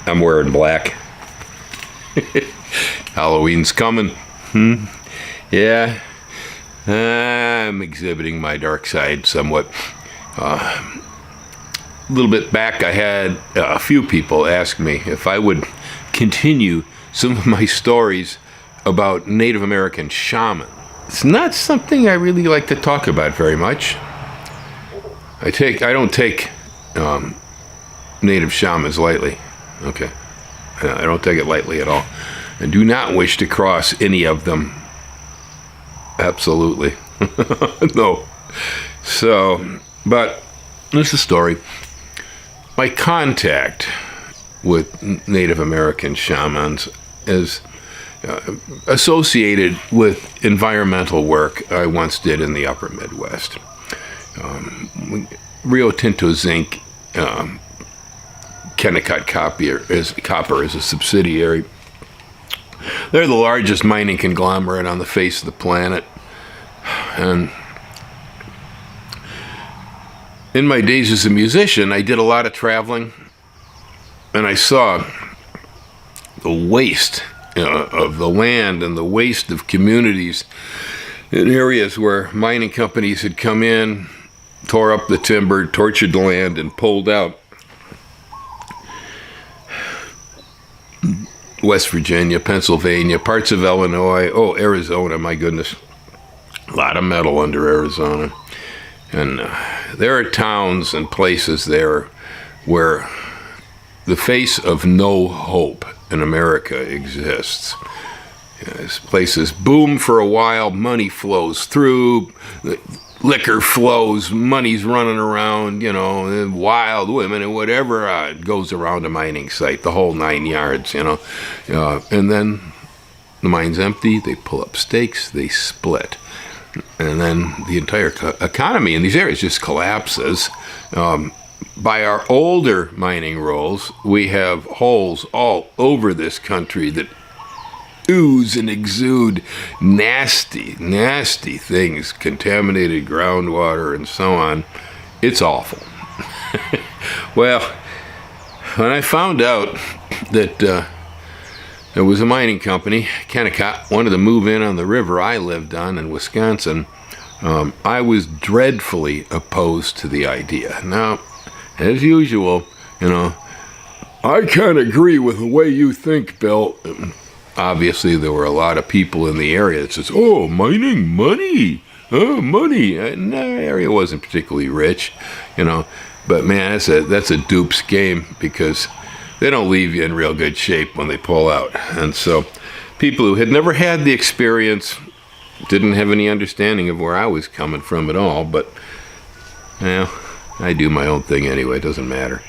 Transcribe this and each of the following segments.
I'm wearing black. Halloween's coming. Yeah. I'm exhibiting my dark side somewhat. A little bit back, I had a few people ask me if I would continue some of my stories about Native American shamans. It's not something I really like to talk about very much. I don't take Native shamans lightly. Okay. I don't take it lightly at all. I do not wish to cross any of them. Absolutely. No. So, but this is a story. My contact with Native American shamans is associated with environmental work I once did in the upper Midwest. Rio Tinto Zinc, Kennecott Copper is a subsidiary. They're the largest mining conglomerate on the face of the planet. And in my days as a musician, I did a lot of traveling, and I saw the waste of the land and the waste of communities in areas where mining companies had come in, tore up the timber, tortured the land, and pulled out. West Virginia, Pennsylvania, parts of Illinois, Arizona, my goodness. A lot of metal under Arizona. And there are towns and places there where the face of no hope in America exists. These places boom for a while, money flows through, liquor flows, money's running around, and wild women and whatever goes around a mining site, the whole 9 yards, and then the mine's empty, they pull up stakes, they split. And then the entire economy in these areas just collapses. By our older mining rolls, we have holes all over this country that ooze and exude nasty, nasty things, contaminated groundwater and so on. It's awful. Well, when I found out that there was a mining company, Kennecott, wanted to move in on the river I lived on in Wisconsin, I was dreadfully opposed to the idea. Now, as usual, I can't agree with the way you think, Bill. Obviously, there were a lot of people in the area that says, "Oh, mining, money, money." And the area wasn't particularly rich, But man, that's a dupe's game, because they don't leave you in real good shape when they pull out. And so, people who had never had the experience didn't have any understanding of where I was coming from at all. But I do my own thing anyway. It doesn't matter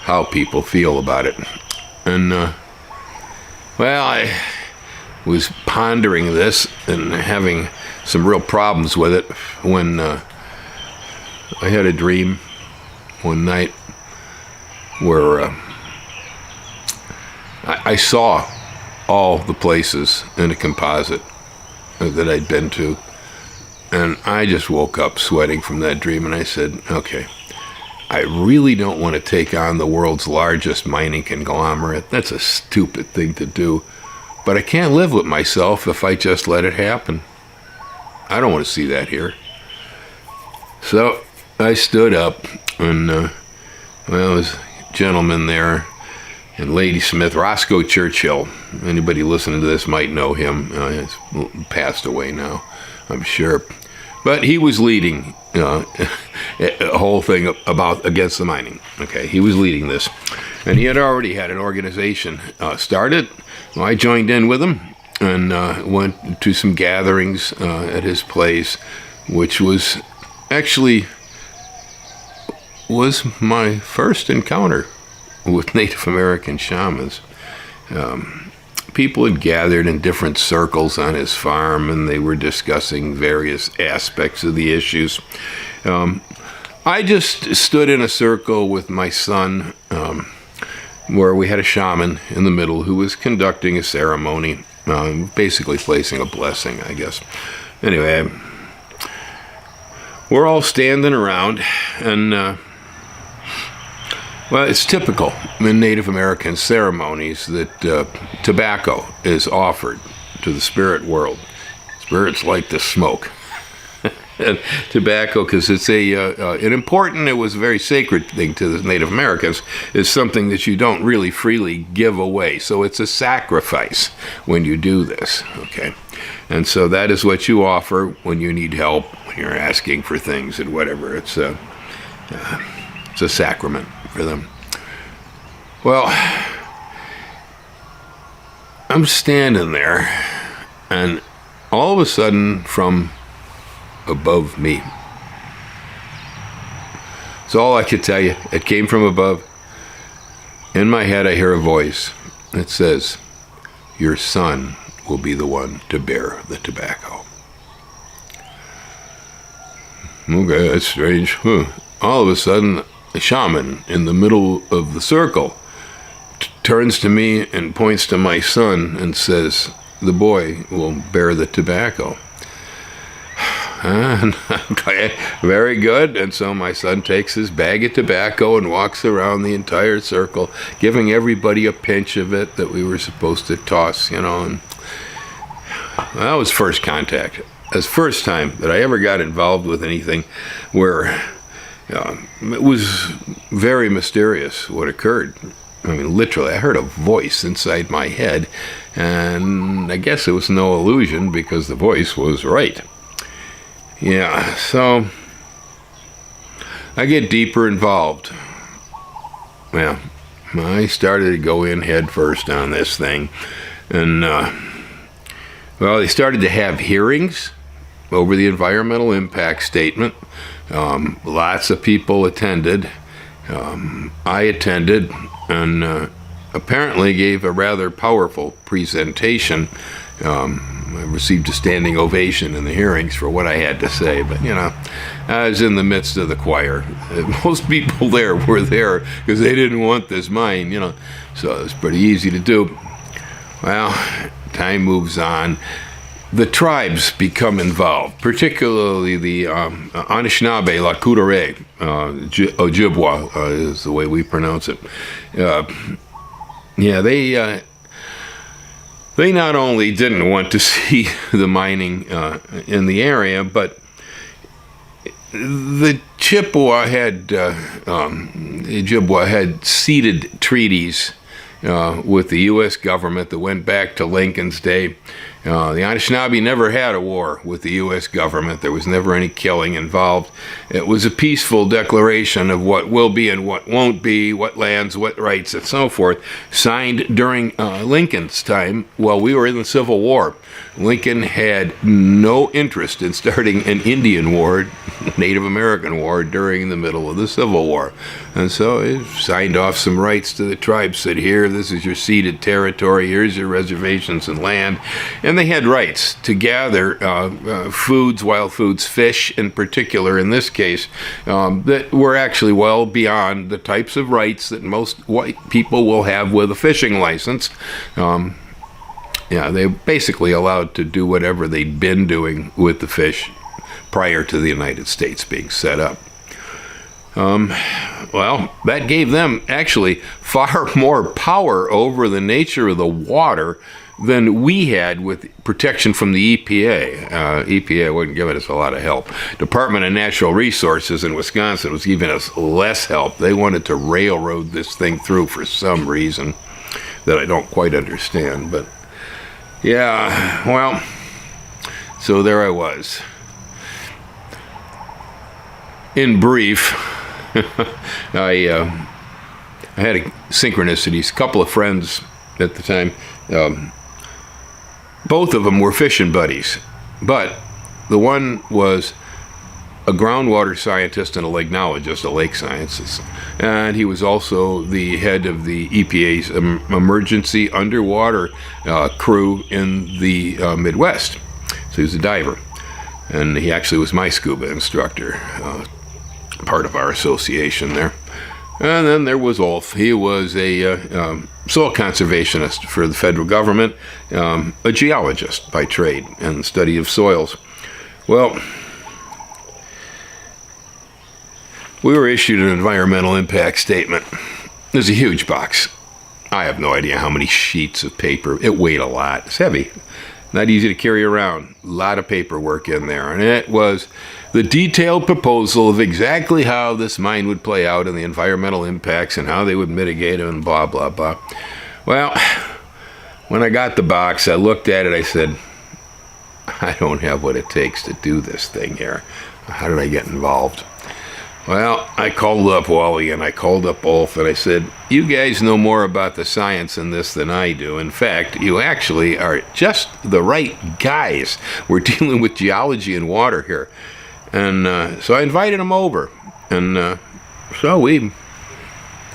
how people feel about it. And I was pondering this and having some real problems with it when I had a dream one night where I saw all the places in a composite that I'd been to. And I just woke up sweating from that dream, and I said, okay, I really don't want to take on the world's largest mining conglomerate. That's a stupid thing to do. But I can't live with myself if I just let it happen. I don't want to see that here. So I stood up, and there was a gentleman there, and Lady Smith, Roscoe Churchill. Anybody listening to this might know him. He's passed away now, I'm sure. But he was leading a whole thing against the mining. Okay, he was leading this. And he had already had an organization started. Well, I joined in with him and went to some gatherings at his place, which was actually my first encounter with Native American shamans. People had gathered in different circles on his farm, and they were discussing various aspects of the issues. I just stood in a circle with my son, where we had a shaman in the middle who was conducting a ceremony, basically placing a blessing, I guess. Anyway, we're all standing around, and Well, it's typical in Native American ceremonies that tobacco is offered to the spirit world. Spirits like to smoke. And tobacco, because it's an important, it was a very sacred thing to the Native Americans, is something that you don't really freely give away. So it's a sacrifice when you do this, okay? And so that is what you offer when you need help, when you're asking for things and whatever. It's a sacrament for them. Well, I'm standing there, and all of a sudden, from above me. That's all I could tell you. It came from above. In my head, I hear a voice that says, "Your son will be the one to bear the tobacco." Okay, that's strange. All of a sudden, a shaman in the middle of the circle turns to me and points to my son and says, "The boy will bear the tobacco." Okay, very good. And so my son takes his bag of tobacco and walks around the entire circle, giving everybody a pinch of it that we were supposed to toss, And that was first contact. That's the first time that I ever got involved with anything where it was very mysterious what occurred. I mean, literally, I heard a voice inside my head, and I guess it was no illusion because the voice was right. Yeah, so I get deeper involved. Yeah, I started to go in head first on this thing. And, they started to have hearings over the environmental impact statement. Lots of people attended. I attended and apparently gave a rather powerful presentation. I received a standing ovation in the hearings for what I had to say, but I was in the midst of the choir. Most people there were there because they didn't want this mine, so it was pretty easy to do. Well, time moves on. The tribes become involved, particularly the Anishinaabe, La Coudere, Ojibwa is the way we pronounce it. They not only didn't want to see the mining in the area, but the Ojibwa had ceded treaties with the U.S. government that went back to Lincoln's day. The Anishinaabe never had a war with the U.S. government. There was never any killing involved. It was a peaceful declaration of what will be and what won't be, what lands, what rights, and so forth, signed during Lincoln's time while we were in the Civil War. Lincoln had no interest in starting an Indian war, Native American war, during the middle of the Civil War. And so he signed off some rights to the tribes, said, here, this is your ceded territory, here's your reservations and land. And they had rights to gather foods, wild foods, fish in particular in this case, that were actually well beyond the types of rights that most white people will have with a fishing license. They basically allowed to do whatever they'd been doing with the fish prior to the United States being set up. That gave them actually far more power over the nature of the water than we had with protection from the EPA. EPA wasn't giving us a lot of help. Department of Natural Resources in Wisconsin was giving us less help. They wanted to railroad this thing through for some reason that I don't quite understand. But so there I was. In brief, I had synchronicities. A couple of friends at the time, both of them were fishing buddies, but the one was a groundwater scientist and a lakenologist, a lake sciences, and he was also the head of the EPA's emergency underwater crew in the Midwest. So he was a diver, and he actually was my scuba instructor, part of our association there. And then there was Ulf. He was a soil conservationist for the federal government, a geologist by trade and the study of soils. Well, we were issued an environmental impact statement there's a huge box. I have no idea how many sheets of paper. It weighed a lot. It's heavy. Not easy to carry around. A lot of paperwork in there. And it was the detailed proposal of exactly how this mine would play out and the environmental impacts and how they would mitigate them and blah, blah, blah. Well, when I got the box, I looked at it. I said, I don't have what it takes to do this thing here. How did I get involved? Well, I called up Wally and I called up Ulf and I said, you guys know more about the science in this than I do. In fact, you actually are just the right guys. We're dealing with geology and water here. And so I invited them over. And so we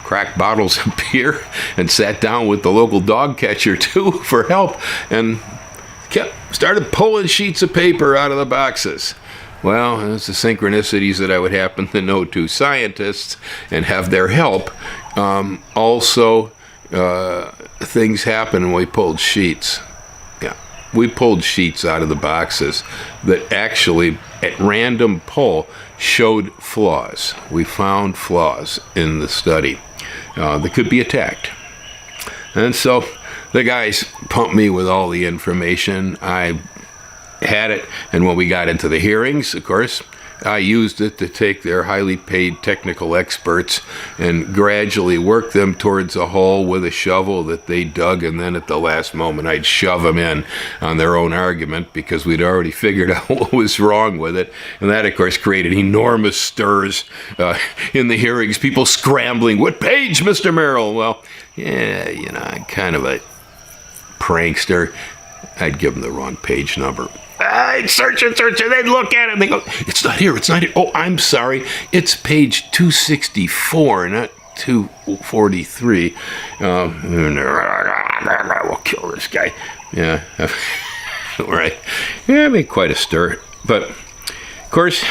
cracked bottles of beer and sat down with the local dog catcher too for help and started pulling sheets of paper out of the boxes. Well, it's the synchronicities that I would happen to know two scientists and have their help. Also, things happen when we pulled sheets. Yeah, we pulled sheets out of the boxes that actually, at random pull, showed flaws. We found flaws in the study that could be attacked. And so the guys pumped me with all the information. I had it, and when we got into the hearings, of course, I used it to take their highly paid technical experts and gradually work them towards a hole with a shovel that they dug, and then at the last moment I'd shove them in on their own argument because we'd already figured out what was wrong with it. And that, of course, created enormous stirs in the hearings, people scrambling, what page, Mr. Merrill? Well, yeah, I'm kind of a prankster. I'd give them the wrong page number. I'd search and they'd look at it and they go, it's not here. Oh, I'm sorry. It's page 264, not 243. We'll kill this guy. Yeah. Right. Yeah, I made quite a stir. But, of course,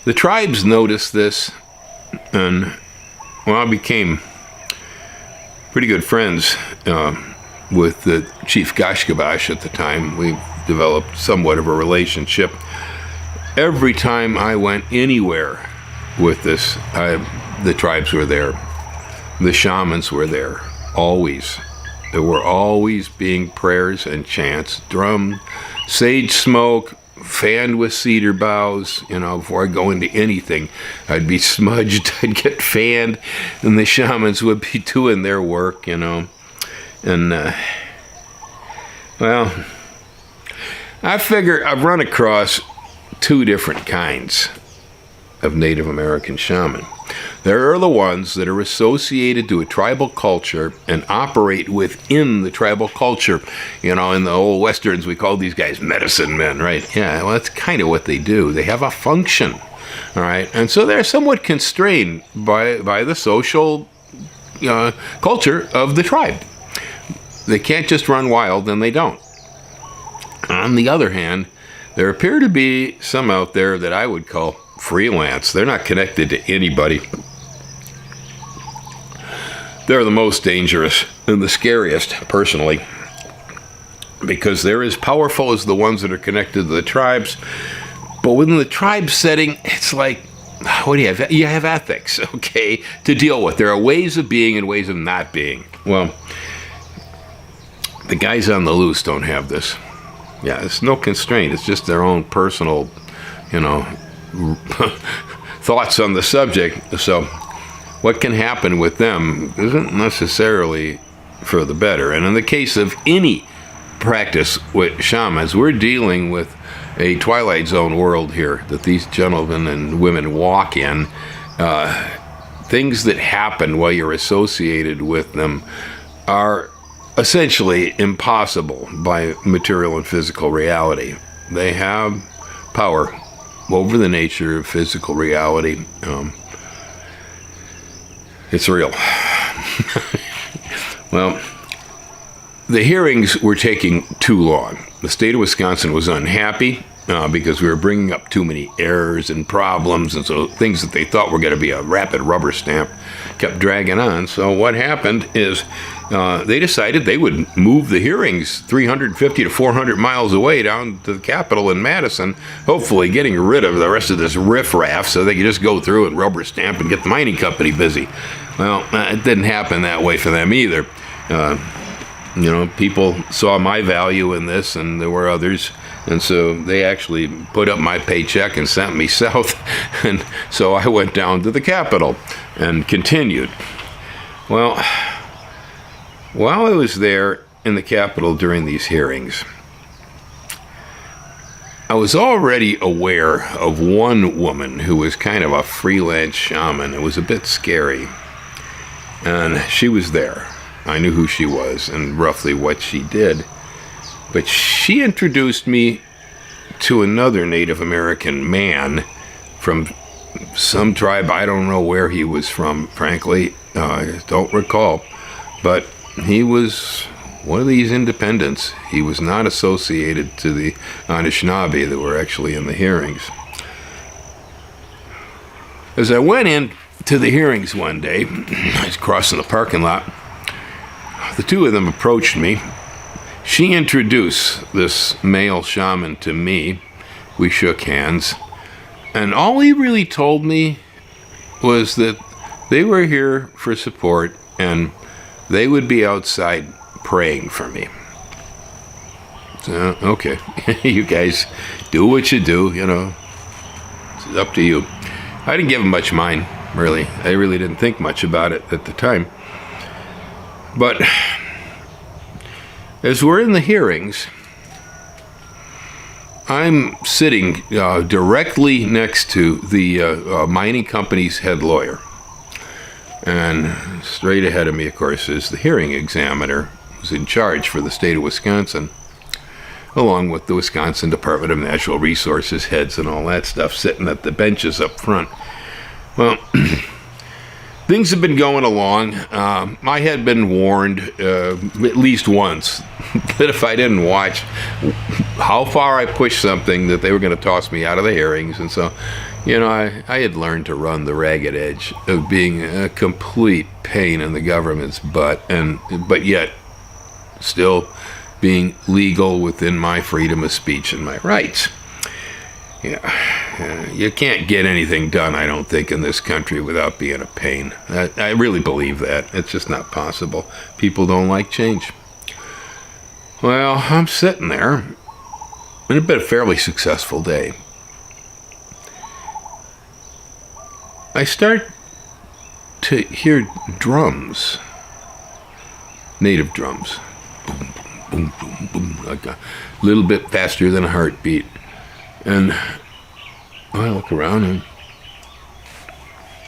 the tribes noticed this, and, well, I became pretty good friends with the Chief Gashgabash at the time. We developed somewhat of a relationship. Every time I went anywhere with this, the tribes were there. The shamans were there, always. There were always being prayers and chants, drummed, sage smoke, fanned with cedar boughs. Before I go into anything, I'd be smudged, I'd get fanned, and the shamans would be doing their work, And, well, I figure I've run across two different kinds of Native American shaman. There are the ones that are associated to a tribal culture and operate within the tribal culture. In the old Westerns, we call these guys medicine men, right? Yeah, well, that's kind of what they do. They have a function, all right? And so they're somewhat constrained by the social culture of the tribe. They can't just run wild, and they don't. On the other hand, there appear to be some out there that I would call freelance. They're not connected to anybody. They're the most dangerous and the scariest, personally, because they're as powerful as the ones that are connected to the tribes. But within the tribe setting, it's like, what do you have? You have ethics, okay, to deal with. There are ways of being and ways of not being. Well, the guys on the loose don't have this. Yeah, it's no constraint. It's just their own personal, thoughts on the subject. So what can happen with them isn't necessarily for the better. And in the case of any practice with shamans, we're dealing with a Twilight Zone world here that these gentlemen and women walk in. Things that happen while you're associated with them are essentially impossible by material and physical reality. They have power over the nature of physical reality. It's real. Well, the hearings were taking too long. The state of Wisconsin was unhappy because we were bringing up too many errors and problems, and so things that they thought were going to be a rapid rubber stamp kept dragging on. So what happened is they decided they would move the hearings 350 to 400 miles away down to the Capitol in Madison, hopefully getting rid of the rest of this riffraff so they could just go through and rubber stamp and get the mining company busy. Well, it didn't happen that way for them either. People saw my value in this, and there were others, and so they actually put up my paycheck and sent me south, and so I went down to the Capitol and continued. Well, while I was there in the Capitol during these hearings, I was already aware of one woman who was kind of a freelance shaman. It was a bit scary, and she was there. I knew who she was and roughly what she did. But she introduced me to another Native American man from some tribe. I don't know where he was from, frankly. I don't recall. But he was one of these independents. He was not associated to the Anishinaabe that were actually in the hearings. As I went in to the hearings one day, I was crossing the parking lot. The two of them approached me. She introduced this male shaman to me. We shook hands. And all he really told me was that they were here for support and they would be outside praying for me. So, okay, you guys do what you do, It's up to you. I didn't give him much mind, really. I really didn't think much about it at the time. But as we're in the hearings, I'm sitting directly next to the mining company's head lawyer. And straight ahead of me, of course, is the hearing examiner who's in charge for the state of Wisconsin, along with the Wisconsin Department of Natural Resources heads and all that stuff sitting at the benches up front. Well, things have been going along. I had been warned at least once that if I didn't watch how far I pushed something, that they were going to toss me out of the hearings. And so, I had learned to run the ragged edge of being a complete pain in the government's butt, but yet still being legal within my freedom of speech and my rights. You can't get anything done, I don't think, in this country without being a pain. I really believe that. It's just not possible. People don't like change. Well, I'm sitting there, and it's been a fairly successful day. I start to hear drums, native drums, boom, boom, boom, boom, like a little bit faster than a heartbeat. And I look around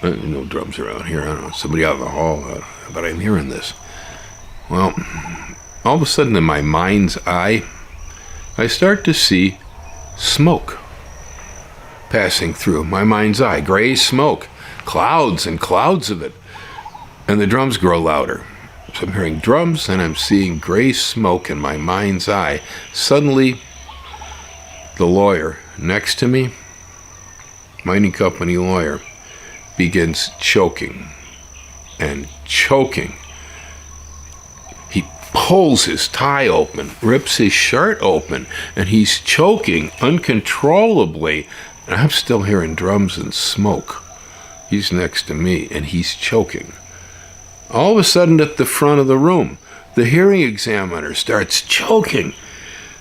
and no drums around here. I don't know, somebody out in the hall, but I'm hearing this. Well, all of a sudden in my mind's eye, I start to see smoke passing through my mind's eye, gray smoke, clouds and clouds of it. And the drums grow louder. So I'm hearing drums and I'm seeing gray smoke in my mind's eye. Suddenly, the lawyer next to me, mining company lawyer, begins choking and choking. He pulls his tie open, rips his shirt open, and he's choking uncontrollably. And I'm still hearing drums and smoke. He's next to me, and he's choking. All of a sudden, at the front of the room, the hearing examiner starts choking.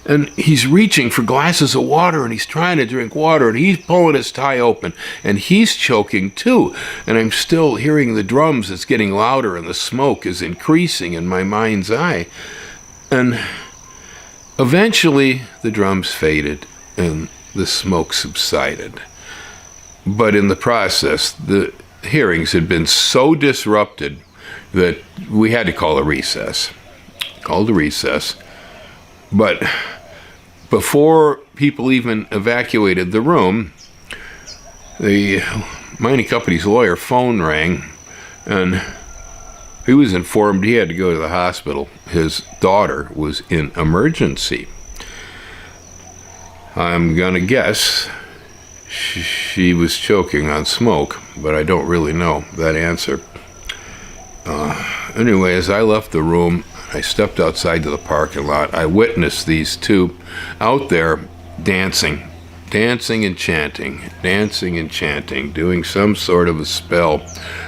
And he's reaching for glasses of water, and he's trying to drink water, and he's pulling his tie open, and he's choking too. And I'm still hearing the drums. It's getting louder, and the smoke is increasing in my mind's eye. And eventually, the drums faded, and the smoke subsided. But in the process, the hearings had been so disrupted that we had to call a recess. Called a recess. But before people even evacuated the room, the mining company's lawyer phone rang, and he was informed he had to go to the hospital. His daughter was in emergency. I'm going to guess she was choking on smoke, but I don't really know that answer. anyway, as I left the room, I stepped outside to the parking lot. I witnessed these two out there dancing and chanting, doing some sort of a spell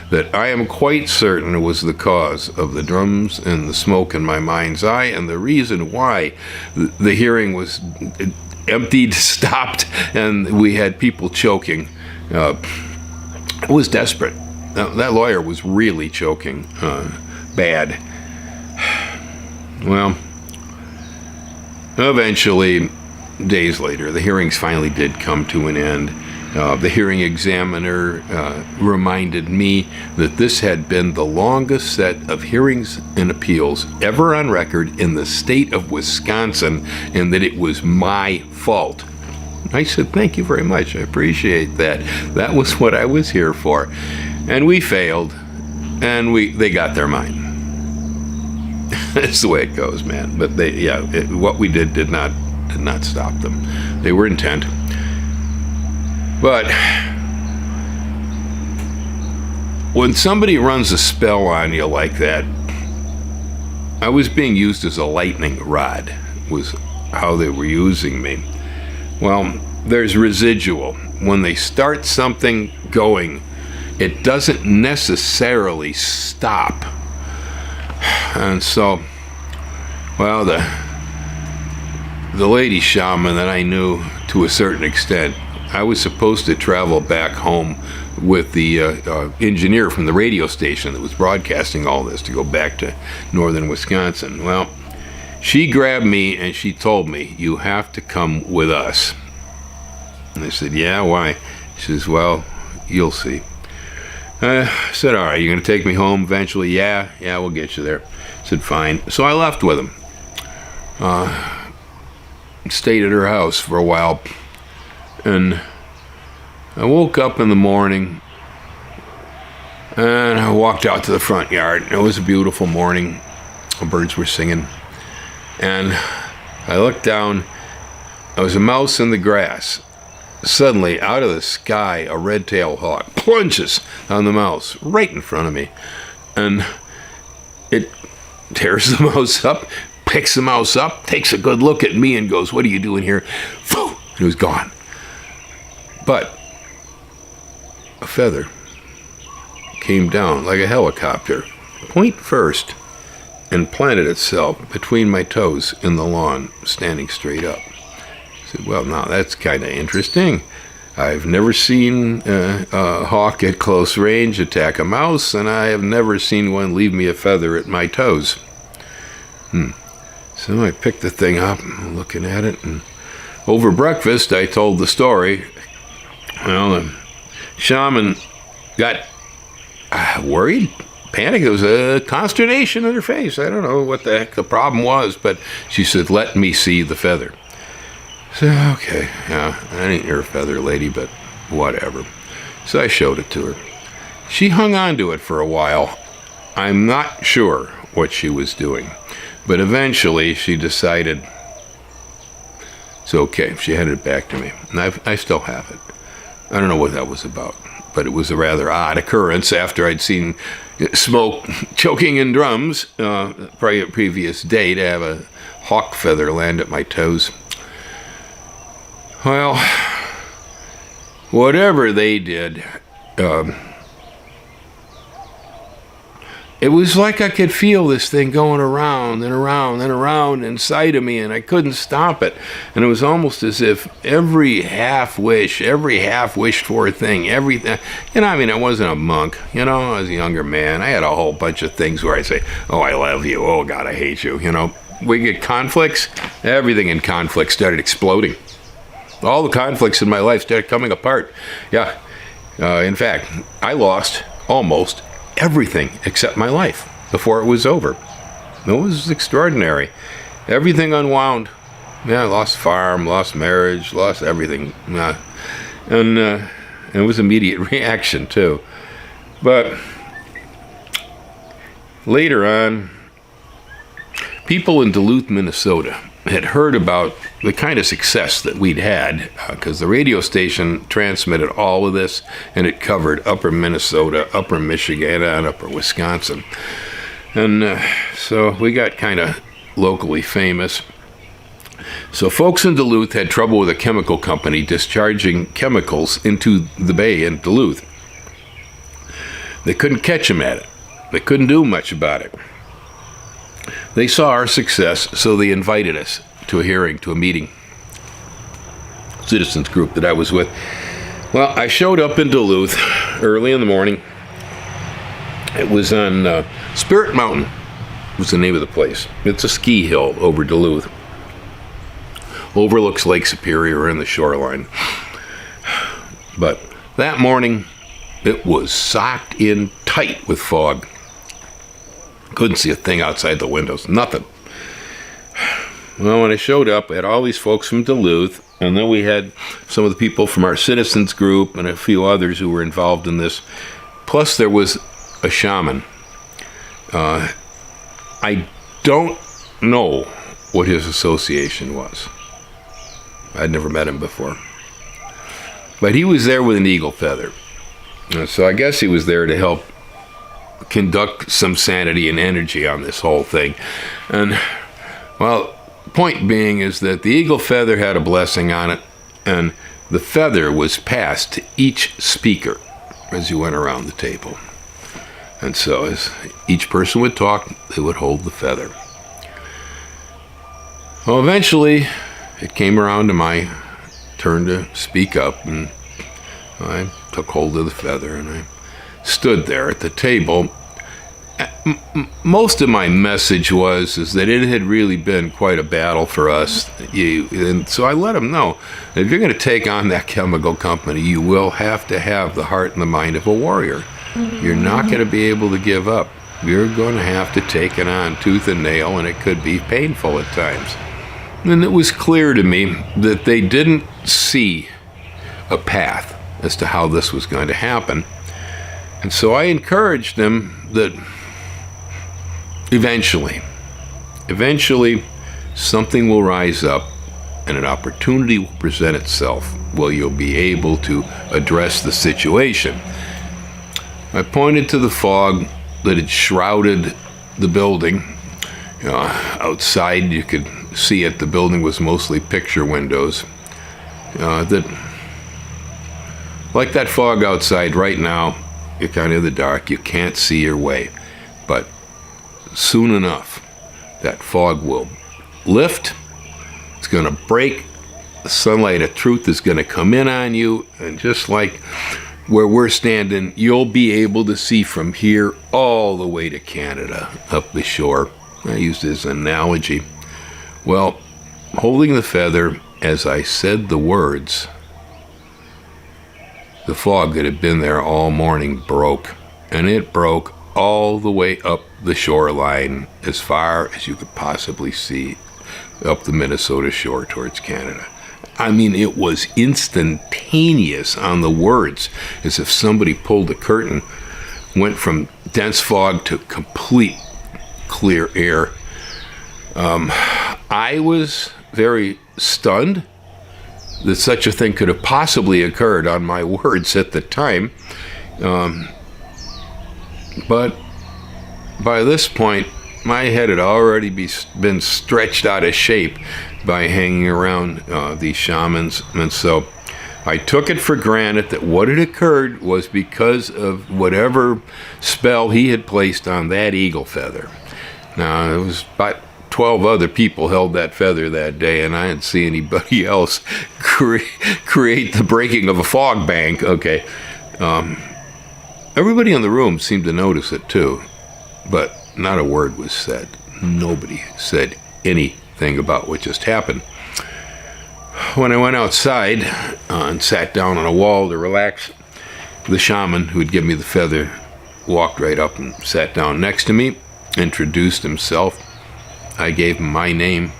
that I am quite certain was the cause of the drums and the smoke in my mind's eye, and the reason why the hearing was emptied, stopped, and we had people choking. It was desperate. That lawyer was really choking bad. Well, eventually, days later, the hearings finally did come to an end. The hearing examiner reminded me that this had been the longest set of hearings and appeals ever on record in the state of Wisconsin, and that it was my fault. I said, thank you very much. I appreciate that. That was what I was here for. And we failed, and they got their mind. That's the way it goes, man. But what we did not stop them. They were intent. But when somebody runs a spell on you like that, I was being used as a lightning rod, was how they were using me. Well, there's residual. When they start something going, it doesn't necessarily stop. And so, well, the lady shaman that I knew to a certain extent, I was supposed to travel back home with the engineer from the radio station that was broadcasting all this to go back to northern Wisconsin. Well, she grabbed me and she told me, you have to come with us. And I said, yeah, why? She says, well, you'll see. I said, all right, you're going to take me home eventually? Yeah, we'll get you there. I said, fine. So I left with him. Stayed at her house for a while. And I woke up in the morning and I walked out to the front yard. It was a beautiful morning. The birds were singing. And I looked down. There was a mouse in the grass. Suddenly, out of the sky, a red-tailed hawk plunges on the mouse right in front of me. And it tears the mouse up, picks the mouse up, takes a good look at me and goes, what are you doing here? And it was gone. But a feather came down like a helicopter, point first, and planted itself between my toes in the lawn, standing straight up. I said, well, now that's kind of interesting. I've never seen a hawk at close range attack a mouse, and I have never seen one leave me a feather at my toes. So I picked the thing up, and looking at it, and over breakfast I told the story. Well, the shaman got worried, panicked. There was a consternation in her face. I don't know what the heck the problem was, but she said, let me see the feather. So, okay, yeah, I ain't your feather lady, but whatever. So I showed it to her. She hung on to it for a while. I'm not sure what she was doing, but eventually she decided it's okay. She handed it back to me, and I still have it. I don't know what that was about, but it was a rather odd occurrence after I'd seen smoke choking in drums probably a previous day to have a hawk feather land at my toes. Well, whatever they did, it was like I could feel this thing going around and around and around inside of me, and I couldn't stop it. And it was almost as if every half wished for thing, everything. I wasn't a monk, I was a younger man. I had a whole bunch of things where I'd say, oh, I love you. Oh, God, I hate you. We get conflicts. Everything in conflict started exploding. All the conflicts in my life started coming apart. Yeah. In fact, I lost almost everything except my life before it was over. It was extraordinary. Everything unwound. Yeah, I lost farm, lost marriage, lost everything. And it was immediate reaction, too. But later on, people in Duluth, Minnesota had heard about the kind of success that we'd had because the radio station transmitted all of this, and it covered upper Minnesota, upper Michigan, and upper Wisconsin. And so we got kind of locally famous. So folks in Duluth had trouble with a chemical company discharging chemicals into the bay in Duluth. They couldn't catch them at it. They couldn't do much about it. They saw our success, so they invited us to a hearing, to a meeting. Citizens group that I was with. Well, I showed up in Duluth early in the morning. It was on Spirit Mountain was the name of the place. It's a ski hill over Duluth. Overlooks Lake Superior and the shoreline. But that morning, it was socked in tight with fog. Couldn't see a thing outside the windows, nothing. Well, when I showed up, I had all these folks from Duluth, and then we had some of the people from our citizens group and a few others who were involved in this. Plus, there was a shaman. I don't know what his association was. I'd never met him before. But he was there with an eagle feather. So I guess he was there to help conduct some sanity and energy on this whole thing. And, well, point being is that the eagle feather had a blessing on it, and the feather was passed to each speaker as you went around the table. And so as each person would talk, they would hold the feather. Well, eventually, it came around to my turn to speak up, and I took hold of the feather, and I stood there at the table. Most of my message is that it had really been quite a battle for us. And so I let them know, if you're going to take on that chemical company, you will have to have the heart and the mind of a warrior. You're not going to be able to give up. You're going to have to take it on tooth and nail, and it could be painful at times. And it was clear to me that they didn't see a path as to how this was going to happen. And so I encouraged them that eventually, something will rise up and an opportunity will present itself where you'll be able to address the situation. I pointed to the fog that had shrouded the building. Outside you could see it. The building was mostly picture windows. That, like that fog outside right now, you're kind of in the dark. You can't see your way. But soon enough, that fog will lift. It's going to break. The sunlight of truth is going to come in on you. And just like where we're standing, you'll be able to see from here all the way to Canada, up the shore. I used it as an analogy. Well, holding the feather, as I said the words, the fog that had been there all morning broke, and it broke all the way up the shoreline as far as you could possibly see up the Minnesota shore towards Canada. I mean, it was instantaneous on the words, as if somebody pulled the curtain, went from dense fog to complete clear air. I was very stunned that such a thing could have possibly occurred on my words at the time. But by this point, my head had already been stretched out of shape by hanging around these shamans. And so I took it for granted that what had occurred was because of whatever spell he had placed on that eagle feather. Now, it was about 12 other people held that feather that day, and I didn't see anybody else create the breaking of a fog bank. Okay. Everybody in the room seemed to notice it too, but not a word was said. Nobody said anything about what just happened. When I went outside and sat down on a wall to relax, the shaman who had given me the feather walked right up and sat down next to me, introduced himself. I gave him my name.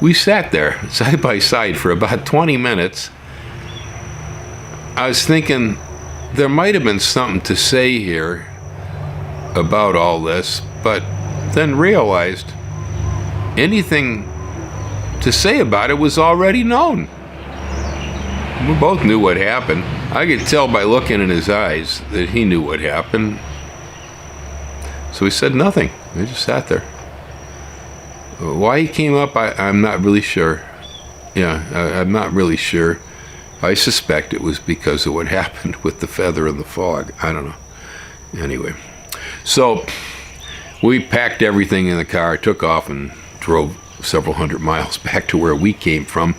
We sat there side by side for about 20 minutes. I was thinking there might have been something to say here about all this, but then realized anything to say about it was already known. We both knew what happened. I could tell by looking in his eyes that he knew what happened. So he said nothing. He just sat there. Why he came up, I'm not really sure. Yeah, I'm not really sure. I suspect it was because of what happened with the feather and the fog. I don't know. Anyway, so we packed everything in the car, took off, and drove several hundred miles back to where we came from.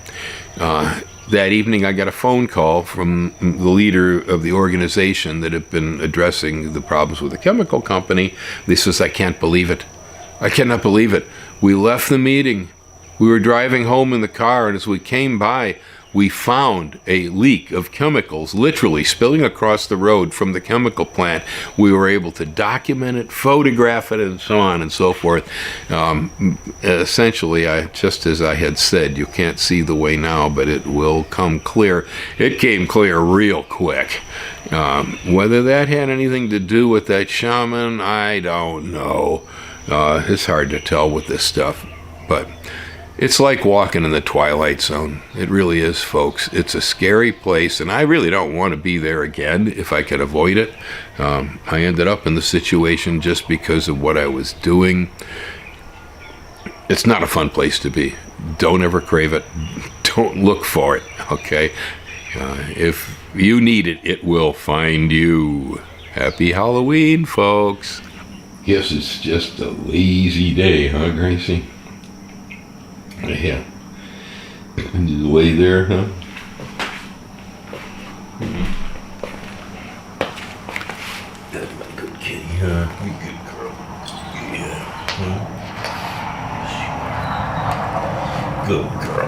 That evening, I got a phone call from the leader of the organization that had been addressing the problems with the chemical company. They says, I can't believe it. I cannot believe it. We left the meeting. We were driving home in the car, and as we came by, we found a leak of chemicals literally spilling across the road from the chemical plant. We were able to document it, photograph it, and so on and so forth. Essentially, just as I had said, you can't see the way now, but it will come clear. It came clear real quick. Whether that had anything to do with that shaman, I don't know. It's hard to tell with this stuff, but it's like walking in the Twilight Zone. It really is, folks. It's a scary place, and I really don't want to be there again if I could avoid it. I ended up in the situation just because of what I was doing. It's not a fun place to be. Don't ever crave it. Don't look for it, okay? If you need it, it will find you. Happy Halloween, folks. Guess it's just a lazy day, huh, Gracie? Yeah. The way there, huh? That's my good kitty, huh? You good girl. Yeah. Huh? Good girl.